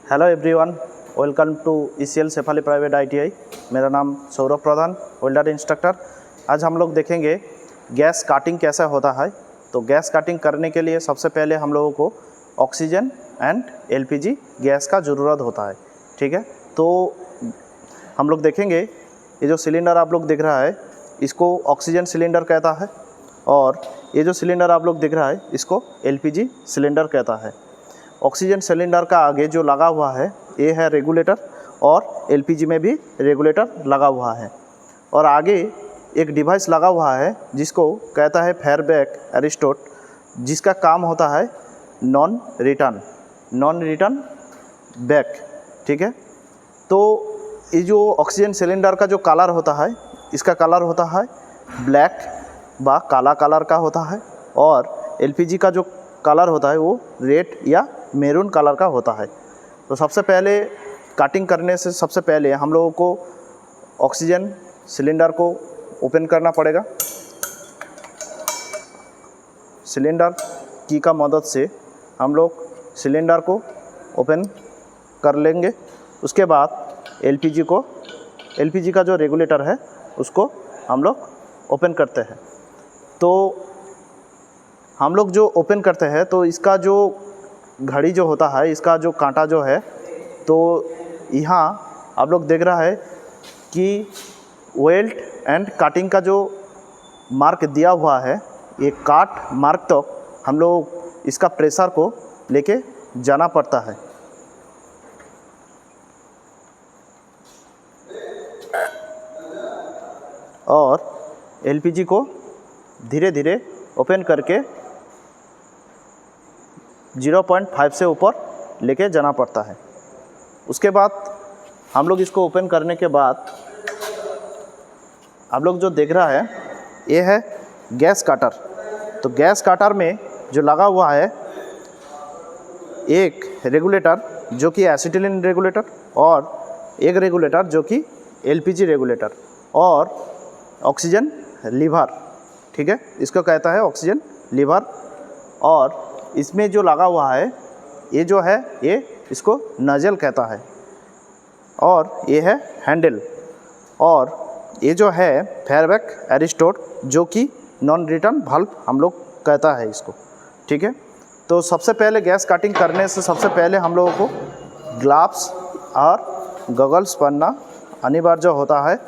Hello everyone, welcome to ECL Shefali private ITI। मेरा नाम सौरभ प्रधान, welder instructor. आज हम लोग देखेंगे गैस काटिंग कैसा होता है। तो गैस काटिंग करने के लिए सबसे पहले हम लोगों को ऑक्सीजन एंड LPG गैस का ज़रूरत होता है। ठीक है, तो हम लोग देखेंगे ये जो सिलेंडर आप लोग देख रहा है इसको ऑक्सीजन सिलेंडर कहता है, और ये जो सिलेंडर आप लोग देख रहा है इसको LPG सिलेंडर कहता है। ऑक्सीजन सिलेंडर का आगे जो लगा हुआ है ये है रेगुलेटर, और LPG में भी रेगुलेटर लगा हुआ है। और आगे एक डिवाइस लगा हुआ है जिसको कहता है फेयरबैक एरिस्टोट, जिसका काम होता है नॉन रिटर्न बैक। ठीक है, तो ये जो ऑक्सीजन सिलेंडर का जो कलर होता है इसका कलर होता है ब्लैक व काला कलर का होता है, और LPG का जो कलर होता है वो रेड या मैरून कलर का होता है। तो सबसे पहले कटिंग करने से सबसे पहले हम लोगों को ऑक्सीजन सिलेंडर को ओपन करना पड़ेगा। सिलेंडर की का मदद से हम लोग सिलेंडर को ओपन कर लेंगे। उसके बाद LPG का जो रेगुलेटर है उसको हम लोग ओपन करते हैं। तो हम लोग जो ओपन करते हैं तो इसका जो घड़ी जो होता है, इसका जो कांटा जो है, तो यहाँ आप लोग देख रहा है कि वेल्ड एंड कटिंग का जो मार्क दिया हुआ है, ये काट मार्क तक तो हम लोग इसका प्रेशर को लेके जाना पड़ता है। और LPG को धीरे धीरे ओपन करके 0.5 से ऊपर लेके जाना पड़ता है। उसके बाद हम लोग इसको ओपन करने के बाद आप लोग जो देख रहा है ये है गैस काटर। तो गैस काटर में जो लगा हुआ है एक रेगुलेटर जो कि एसिटिलीन रेगुलेटर, और एक रेगुलेटर जो कि LPG रेगुलेटर, और ऑक्सीजन लीवर। ठीक है, इसको कहता है ऑक्सीजन लीवर। और इसमें जो लगा हुआ है ये जो है ये इसको नजल कहता है, और ये है हैंडल, और ये जो है फेयरबैक एरिस्टोट जो कि नॉन रिटर्न वाल्व हम लोग कहता है इसको। ठीक है, तो सबसे पहले गैस कटिंग करने से सबसे पहले हम लोगों को ग्लव्स और गॉगल्स पहनना अनिवार्य होता है।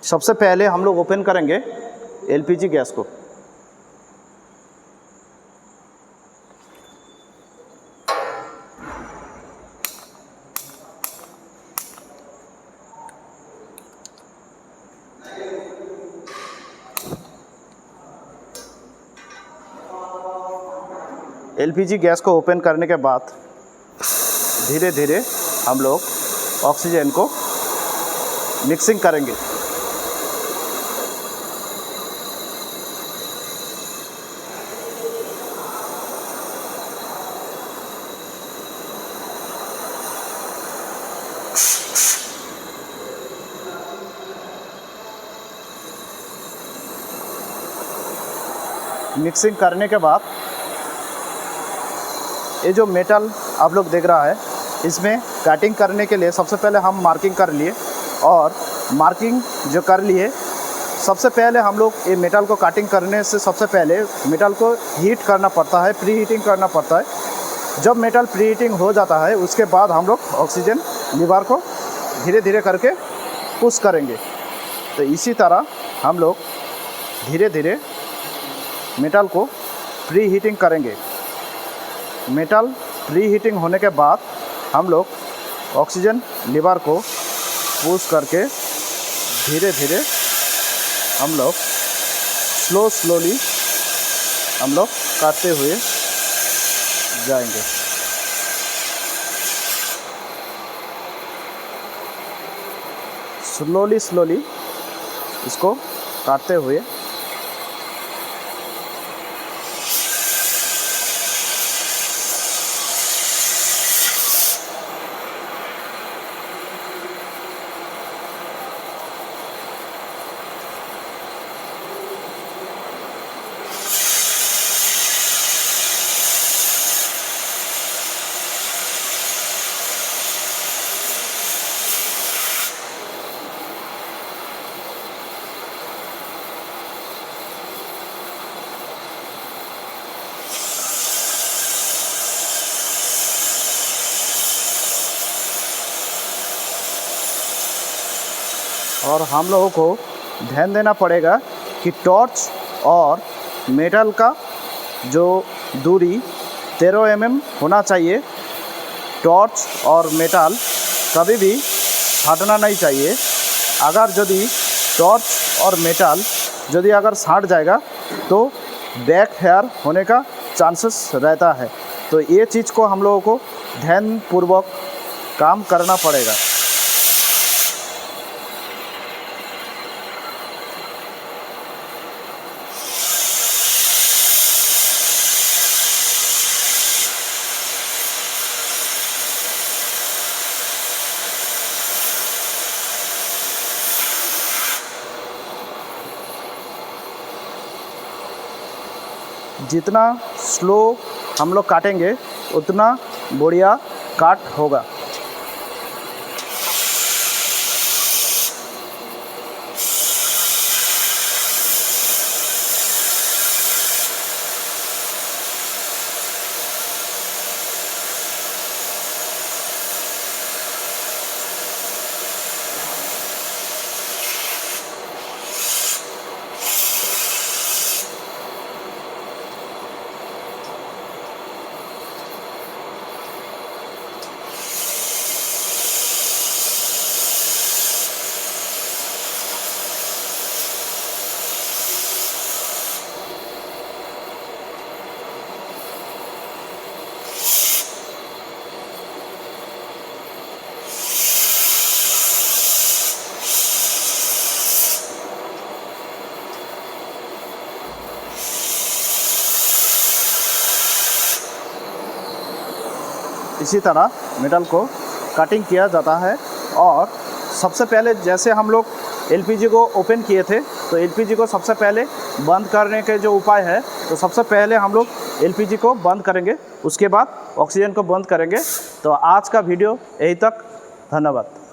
सबसे पहले हम लोग ओपन करेंगे LPG गैस को। LPG गैस को ओपन करने के बाद धीरे धीरे हम लोग ऑक्सीजन को मिक्सिंग करेंगे। मिक्सिंग करने के बाद ये जो मेटल आप लोग देख रहा है इसमें कटिंग करने के लिए सबसे पहले हम मार्किंग कर लिए, और मार्किंग जो कर लिए सबसे पहले हम लोग ये मेटल को कटिंग करने से सबसे पहले मेटल को हीट करना पड़ता है, प्री हीटिंग करना पड़ता है। जब मेटल प्री हीटिंग हो जाता है उसके बाद हम लोग ऑक्सीजन लीवर को धीरे धीरे करके पुश करेंगे। तो इसी तरह हम लोग धीरे धीरे मेटल को प्री हीटिंग करेंगे। मेटल प्री हीटिंग होने के बाद हम लोग ऑक्सीजन लीवर को पुश करके धीरे धीरे हम लोग स्लोली हम लोग काटते हुए जाएंगे। स्लोली इसको काटते हुए और हम लोगों को ध्यान देना पड़ेगा कि टॉर्च और मेटल का जो दूरी 13 mm होना चाहिए। टॉर्च और मेटल कभी भी हटना नहीं चाहिए। अगर यदि टॉर्च और मेटल यदि अगर साट जाएगा तो बैक फायर होने का चांसेस रहता है। तो ये चीज़ को हम लोगों को ध्यानपूर्वक काम करना पड़ेगा। जितना स्लो हम लोग काटेंगे उतना बढ़िया काट होगा। इसी तरह मेटल को कटिंग किया जाता है। और सबसे पहले जैसे हम लोग एलपीजी को ओपन किए थे तो एलपीजी को सबसे पहले बंद करने के जो उपाय है, तो सबसे पहले हम लोग एलपीजी को बंद करेंगे, उसके बाद ऑक्सीजन को बंद करेंगे। तो आज का वीडियो यहीं तक। धन्यवाद।